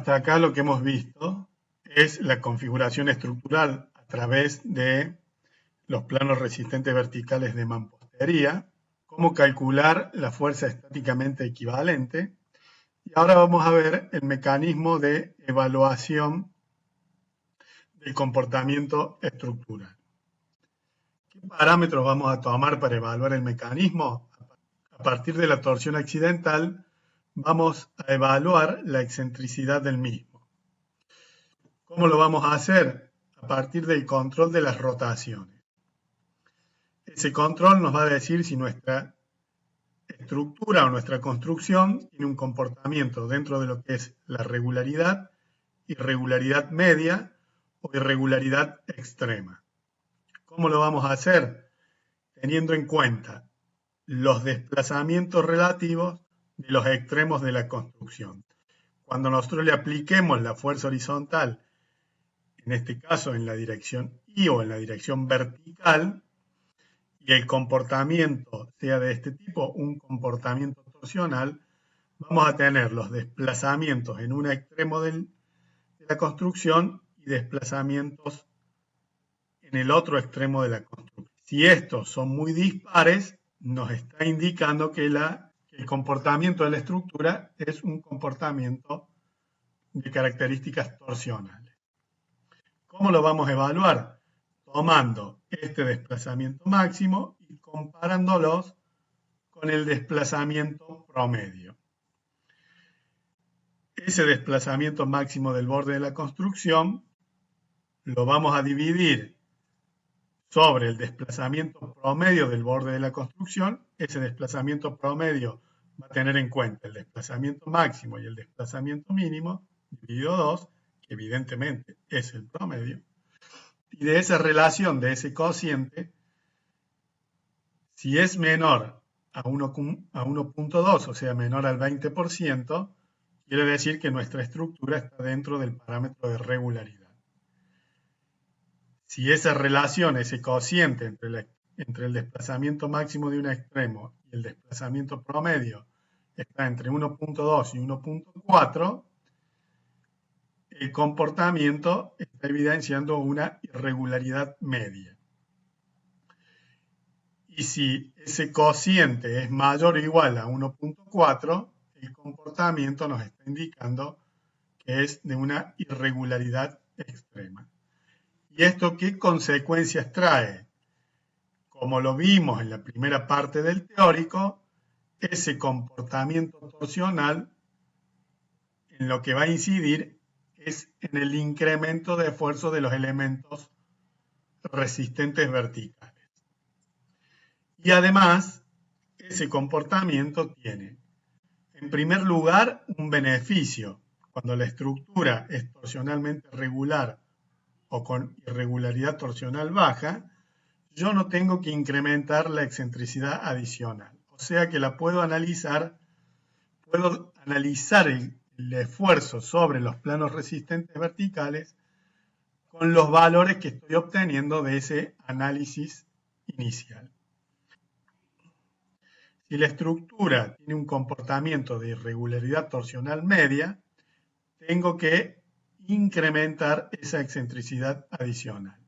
hasta acá lo que hemos visto es la configuración estructural a través de los planos resistentes verticales de mampostería, cómo calcular la fuerza estáticamente equivalente, y ahora vamos a ver el mecanismo de evaluación del comportamiento estructural. ¿Qué parámetros vamos a tomar para evaluar el mecanismo? A partir de la torsión accidental, vamos a evaluar la excentricidad del mismo. ¿Cómo lo vamos a hacer? A partir del control de las rotaciones. Ese control nos va a decir si nuestra estructura o nuestra construcción tiene un comportamiento dentro de lo que es la regularidad, irregularidad media o irregularidad extrema. ¿Cómo lo vamos a hacer? Teniendo en cuenta los desplazamientos relativos de los extremos de la construcción. Cuando nosotros le apliquemos la fuerza horizontal, en este caso en la dirección Y o en la dirección vertical, y el comportamiento sea de este tipo, un comportamiento torsional, vamos a tener los desplazamientos en un extremo de la construcción y desplazamientos en el otro extremo de la construcción. Si estos son muy dispares, nos está indicando que el comportamiento de la estructura es un comportamiento de características torsionales. ¿Cómo lo vamos a evaluar? Tomando este desplazamiento máximo y comparándolos con el desplazamiento promedio. Ese desplazamiento máximo del borde de la construcción lo vamos a dividir sobre el desplazamiento promedio del borde de la construcción. Ese desplazamiento promedio va a tener en cuenta el desplazamiento máximo y el desplazamiento mínimo, dividido 2, que evidentemente es el promedio. Y de esa relación, de ese cociente, si es menor a 1.2, o sea, menor al 20%, quiere decir que nuestra estructura está dentro del parámetro de regularidad. Si esa relación, ese cociente entre el desplazamiento máximo de un extremo y el desplazamiento promedio está entre 1.2 y 1.4, el comportamiento está evidenciando una irregularidad media. Y si ese cociente es mayor o igual a 1.4, el comportamiento nos está indicando que es de una irregularidad extrema. ¿Y esto qué consecuencias trae? Como lo vimos en la primera parte del teórico, ese comportamiento torsional en lo que va a incidir es en el incremento de esfuerzo de los elementos resistentes verticales. Y además, ese comportamiento tiene, en primer lugar, un beneficio. Cuando la estructura es torsionalmente regular o con irregularidad torsional baja, yo no tengo que incrementar la excentricidad adicional. O sea que puedo analizar el esfuerzo sobre los planos resistentes verticales con los valores que estoy obteniendo de ese análisis inicial. Si la estructura tiene un comportamiento de irregularidad torsional media, tengo que incrementar esa excentricidad adicional.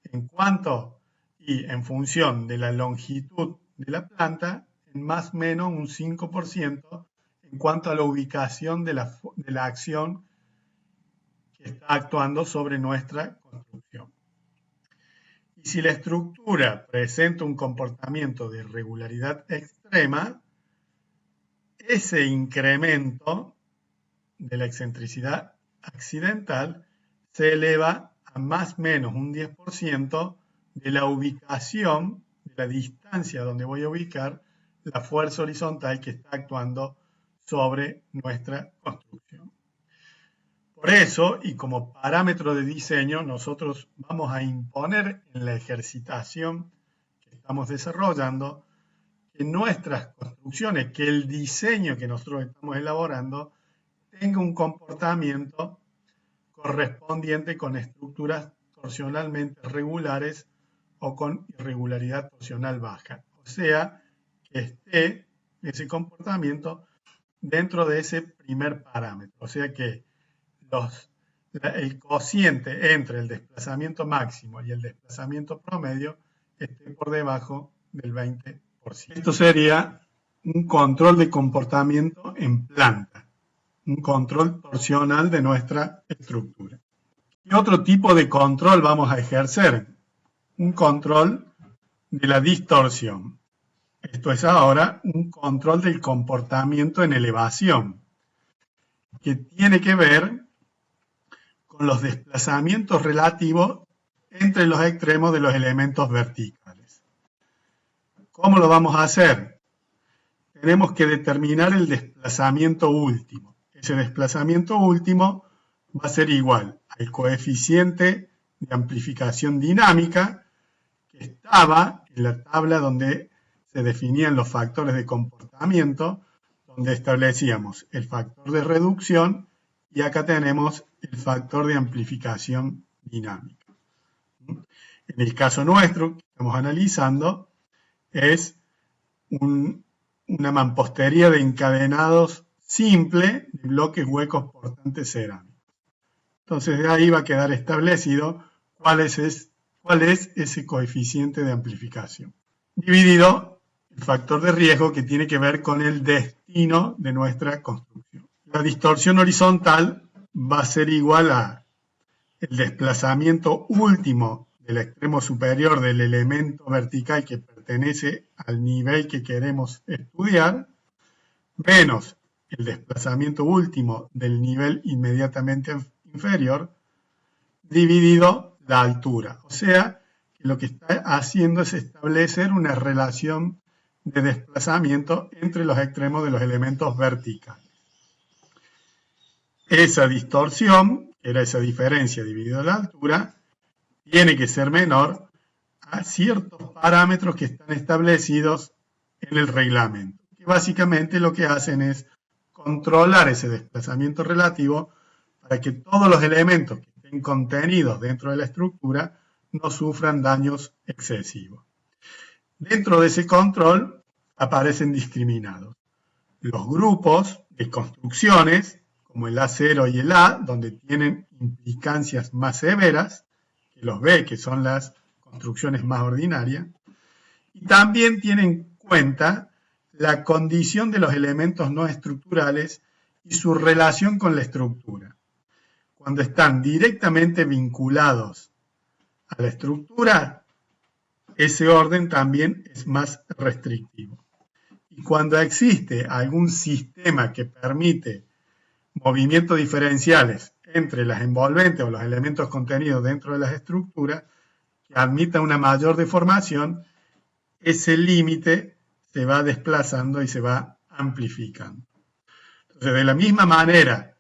¿En cuánto? Y en función de la longitud de la planta, en más o menos un 5% en cuanto a la ubicación de la acción que está actuando sobre nuestra construcción. Y si la estructura presenta un comportamiento de irregularidad extrema, ese incremento de la excentricidad accidental se eleva a más o menos un 10% de la ubicación, de la distancia donde voy a ubicar la fuerza horizontal que está actuando sobre nuestra construcción. Por eso, y como parámetro de diseño, nosotros vamos a imponer en la ejercitación que estamos desarrollando que nuestras construcciones, que el diseño que nosotros estamos elaborando, tenga un comportamiento correspondiente con estructuras torsionalmente regulares o con irregularidad torsional baja. O sea, que esté ese comportamiento dentro de ese primer parámetro. O sea que el cociente entre el desplazamiento máximo y el desplazamiento promedio esté por debajo del 20%. Esto sería un control de comportamiento en planta, un control torsional de nuestra estructura. ¿Qué otro tipo de control vamos a ejercer? Un control de la distorsión. Esto es ahora un control del comportamiento en elevación, que tiene que ver con los desplazamientos relativos entre los extremos de los elementos verticales. ¿Cómo lo vamos a hacer? Tenemos que determinar el desplazamiento último. Ese desplazamiento último va a ser igual al coeficiente de amplificación dinámica que estaba en la tabla donde se definían los factores de comportamiento, donde establecíamos el factor de reducción y acá tenemos el factor de amplificación dinámica. En el caso nuestro que estamos analizando es una mampostería de encadenados simple de bloques huecos portantes cerámicos. Entonces de ahí va a quedar establecido cuál es ese coeficiente de amplificación, dividido el factor de riesgo que tiene que ver con el destino de nuestra construcción. La distorsión horizontal va a ser igual a el desplazamiento último del extremo superior del elemento vertical que pertenece al nivel que queremos estudiar, menos el desplazamiento último del nivel inmediatamente inferior, dividido la altura. O sea, que lo que está haciendo es establecer una relación de desplazamiento entre los extremos de los elementos verticales. Esa distorsión, que era esa diferencia dividida la altura, tiene que ser menor a ciertos parámetros que están establecidos en el reglamento, que básicamente lo que hacen es controlar ese desplazamiento relativo para que todos los elementos que estén contenidos dentro de la estructura no sufran daños excesivos. Dentro de ese control aparecen discriminados los grupos de construcciones, como el A0 y el A, donde tienen implicancias más severas, que los B, que son las construcciones más ordinarias, y también tienen en cuenta la condición de los elementos no estructurales y su relación con la estructura. Cuando están directamente vinculados a la estructura, ese orden también es más restrictivo. Y cuando existe algún sistema que permite movimientos diferenciales entre las envolventes o los elementos contenidos dentro de las estructuras que admita una mayor deformación, ese límite se va desplazando y se va amplificando. Entonces, de la misma manera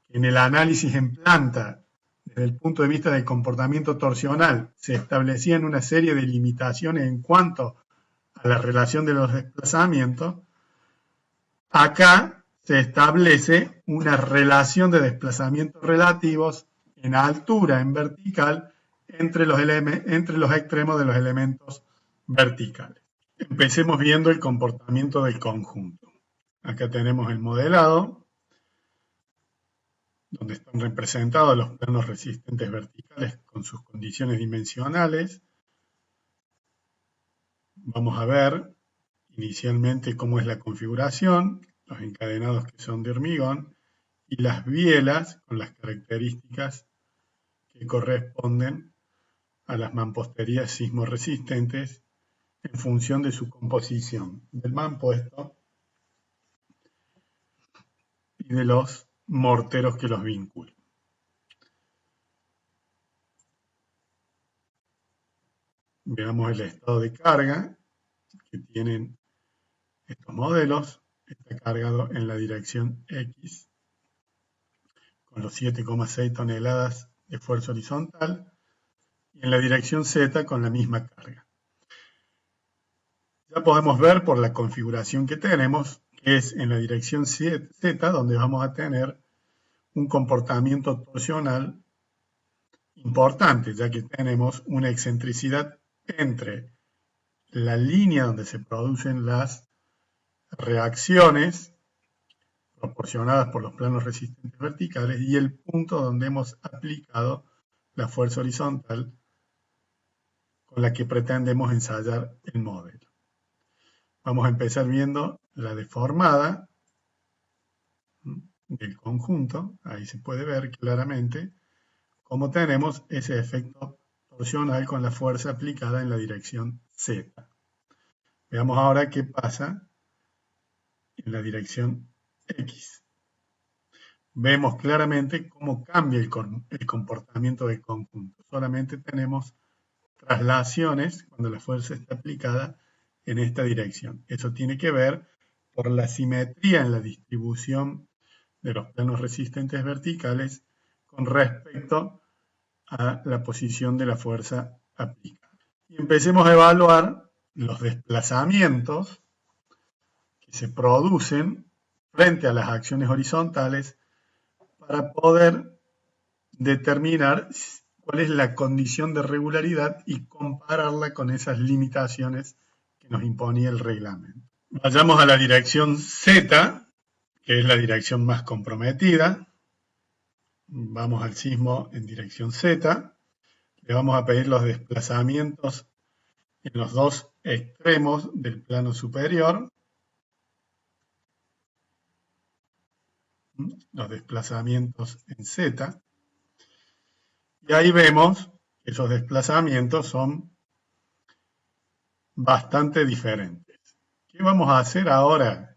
que en el análisis en planta, desde el punto de vista del comportamiento torsional, se establecían una serie de limitaciones en cuanto a la relación de los desplazamientos, acá se establece una relación de desplazamientos relativos en altura, en vertical, entre los extremos de los elementos verticales. Empecemos viendo el comportamiento del conjunto. Acá tenemos el modelado, donde están representados los planos resistentes verticales con sus condiciones dimensionales. Vamos a ver inicialmente cómo es la configuración, los encadenados que son de hormigón y las bielas con las características que corresponden a las mamposterías sismorresistentes en función de su composición del mampuesto y de los morteros que los vinculan. Veamos el estado de carga que tienen estos modelos. Está cargado en la dirección X con los 7,6 toneladas de fuerza horizontal y en la dirección Z con la misma carga. Ya podemos ver por la configuración que tenemos que es en la dirección Z donde vamos a tener un comportamiento torsional importante, ya que tenemos una excentricidad entre la línea donde se producen las reacciones proporcionadas por los planos resistentes verticales y el punto donde hemos aplicado la fuerza horizontal con la que pretendemos ensayar el modelo. Vamos a empezar viendo la deformada del conjunto. Ahí se puede ver claramente cómo tenemos ese efecto torsional con la fuerza aplicada en la dirección Z. Veamos ahora qué pasa en la dirección X. Vemos claramente cómo cambia el comportamiento del conjunto. Solamente tenemos traslaciones cuando la fuerza está aplicada en esta dirección. Eso tiene que ver por la simetría en la distribución de los planos resistentes verticales con respecto a la posición de la fuerza aplicada. Y empecemos a evaluar los desplazamientos que se producen frente a las acciones horizontales para poder determinar cuál es la condición de regularidad y compararla con esas limitaciones que nos imponía el reglamento. Vayamos a la dirección Z, que es la dirección más comprometida. Vamos al sismo en dirección Z. Le vamos a pedir los desplazamientos en los dos extremos del plano superior. Los desplazamientos en Z. Y ahí vemos que esos desplazamientos son bastante diferentes. ¿Qué vamos a hacer ahora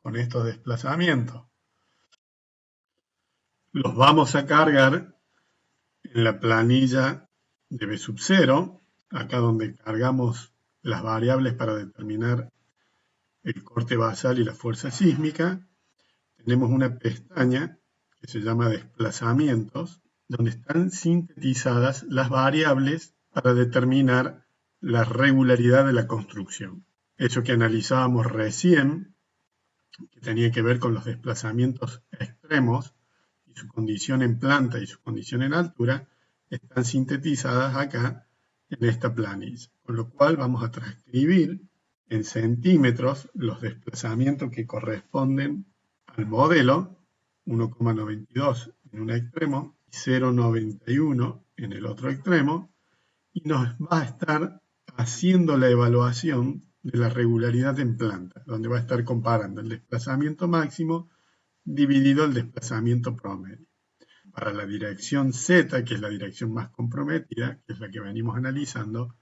con estos desplazamientos? Los vamos a cargar en la planilla de B sub 0, acá donde cargamos las variables para determinar el corte basal y la fuerza sísmica. Tenemos una pestaña que se llama desplazamientos, donde están sintetizadas las variables para determinar la regularidad de la construcción. Eso que analizábamos recién, que tenía que ver con los desplazamientos extremos y su condición en planta y su condición en altura, están sintetizadas acá en esta planilla. Con lo cual vamos a transcribir en centímetros los desplazamientos que corresponden al modelo, 1,92 en un extremo y 0,91 en el otro extremo, y nos va a estar haciendo la evaluación de la regularidad en planta, donde va a estar comparando el desplazamiento máximo dividido el desplazamiento promedio. Para la dirección Z, que es la dirección más comprometida, que es la que venimos analizando,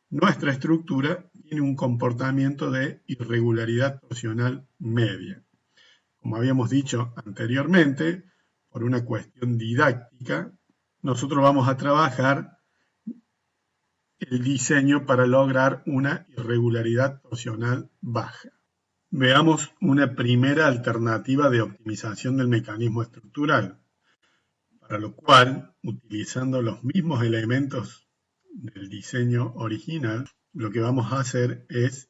nuestra estructura tiene un comportamiento de irregularidad torsional media. Como habíamos dicho anteriormente, por una cuestión didáctica, nosotros vamos a trabajar el diseño para lograr una irregularidad torsional baja. Veamos una primera alternativa de optimización del mecanismo estructural, para lo cual, utilizando los mismos elementos del diseño original, lo que vamos a hacer es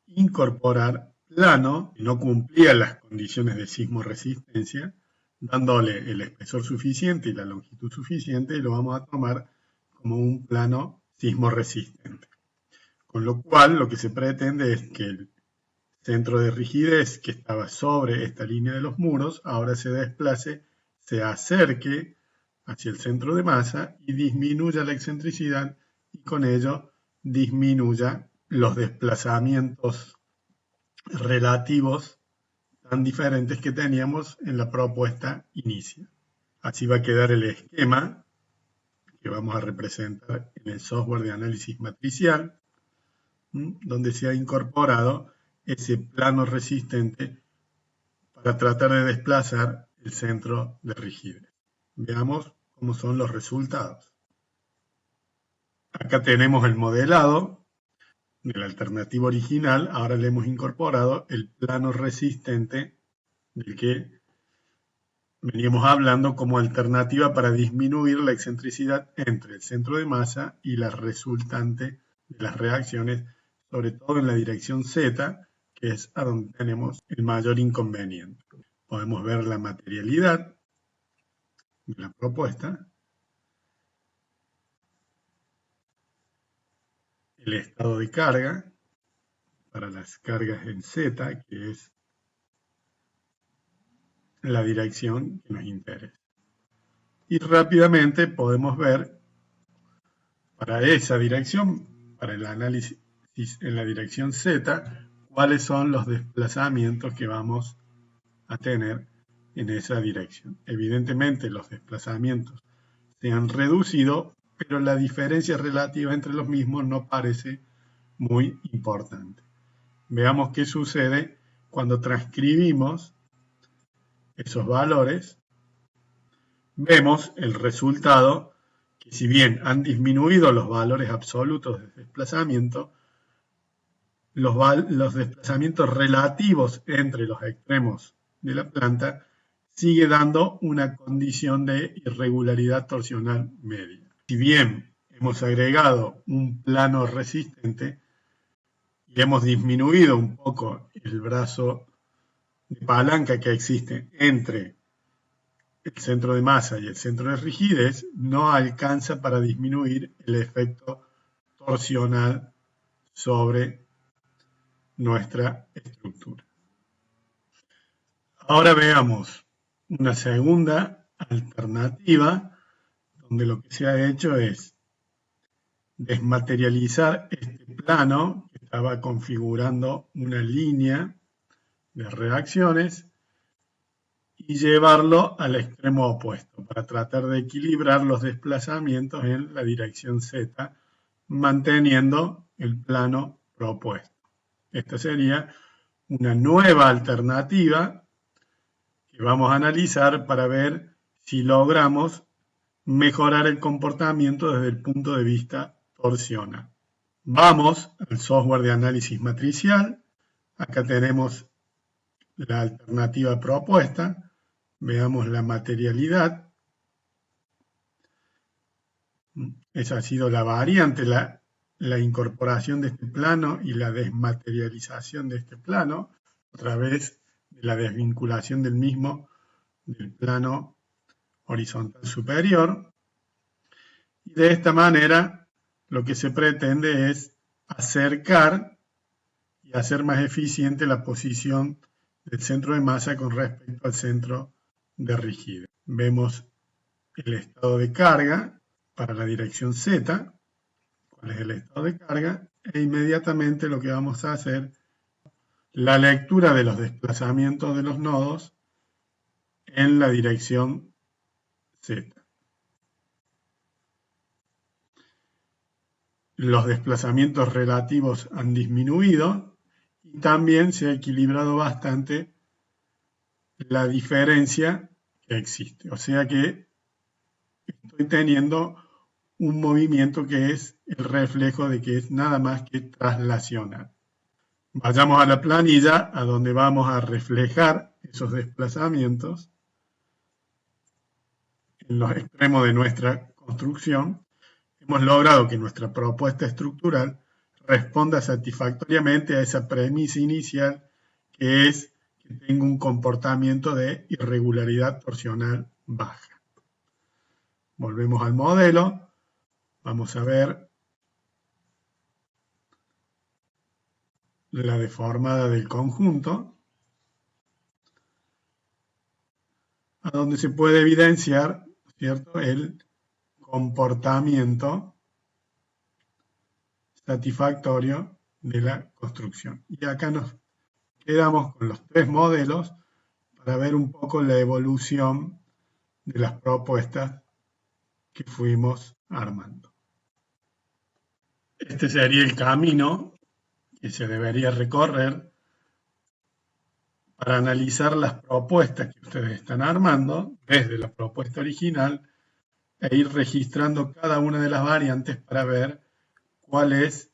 incorporar plano que no cumplía las condiciones de sismo resistencia, dándole el espesor suficiente y la longitud suficiente, y lo vamos a tomar como un plano sismo resistente. Con lo cual, lo que se pretende es que el centro de rigidez que estaba sobre esta línea de los muros, ahora se desplace, se acerque hacia el centro de masa y disminuya la excentricidad y con ello disminuya los desplazamientos relativos tan diferentes que teníamos en la propuesta inicial. Así va a quedar el esquema que vamos a representar en el software de análisis matricial, donde se ha incorporado ese plano resistente para tratar de desplazar el centro de rigidez. Veamos cómo son los resultados. Acá tenemos el modelado de la alternativa original, ahora le hemos incorporado el plano resistente del que veníamos hablando como alternativa para disminuir la excentricidad entre el centro de masa y la resultante de las reacciones, sobre todo en la dirección Z, que es a donde tenemos el mayor inconveniente. Podemos ver la materialidad de la propuesta, el estado de carga para las cargas en Z, que es la dirección que nos interesa. Y rápidamente podemos ver para esa dirección, para el análisis en la dirección Z, cuáles son los desplazamientos que vamos a tener en esa dirección. Evidentemente los desplazamientos se han reducido, pero la diferencia relativa entre los mismos no parece muy importante. Veamos qué sucede cuando transcribimos esos valores. Vemos el resultado que, si bien han disminuido los valores absolutos de desplazamiento, los desplazamientos relativos entre los extremos de la planta sigue dando una condición de irregularidad torsional media. Si bien hemos agregado un plano resistente y hemos disminuido un poco el brazo de palanca que existe entre el centro de masa y el centro de rigidez, no alcanza para disminuir el efecto torsional sobre nuestra estructura. Ahora veamos una segunda alternativa donde lo que se ha hecho es desmaterializar este plano que estaba configurando una línea de reacciones y llevarlo al extremo opuesto para tratar de equilibrar los desplazamientos en la dirección Z, manteniendo el plano propuesto. Esta sería una nueva alternativa que vamos a analizar para ver si logramos mejorar el comportamiento desde el punto de vista torsional. Vamos al software de análisis matricial. Acá tenemos la alternativa propuesta. Veamos la materialidad. Esa ha sido la variante, la incorporación de este plano y la desmaterialización de este plano a través de la desvinculación del mismo del plano horizontal superior. Y de esta manera lo que se pretende es acercar y hacer más eficiente la posición del centro de masa con respecto al centro de rigidez. Vemos el estado de carga para la dirección Z, cuál es el estado de carga, e inmediatamente lo que vamos a hacer, la lectura de los desplazamientos de los nodos en la dirección Z. Los desplazamientos relativos han disminuido y también se ha equilibrado bastante la diferencia que existe. O sea que estoy teniendo un movimiento que es el reflejo de que es nada más que traslacional. Vayamos a la planilla a donde vamos a reflejar esos desplazamientos en los extremos de nuestra construcción. Hemos logrado que nuestra propuesta estructural responda satisfactoriamente a esa premisa inicial que es que tenga un comportamiento de irregularidad torsional baja. Volvemos al modelo. Vamos a ver la deformada del conjunto, a donde se puede evidenciar, ¿cierto?, el comportamiento satisfactorio de la construcción. Y acá nos quedamos con los tres modelos para ver un poco la evolución de las propuestas que fuimos armando. Este sería el camino que se debería recorrer para analizar las propuestas que ustedes están armando desde la propuesta original e ir registrando cada una de las variantes para ver cuál es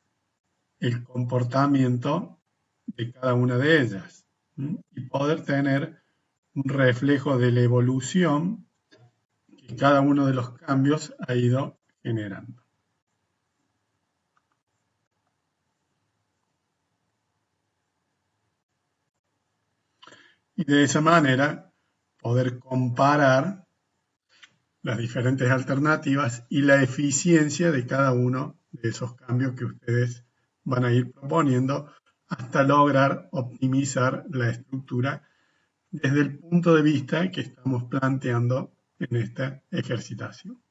el comportamiento de cada una de ellas y poder tener un reflejo de la evolución que cada uno de los cambios ha ido generando. Y de esa manera poder comparar las diferentes alternativas y la eficiencia de cada uno de esos cambios que ustedes van a ir proponiendo hasta lograr optimizar la estructura desde el punto de vista que estamos planteando en esta ejercitación.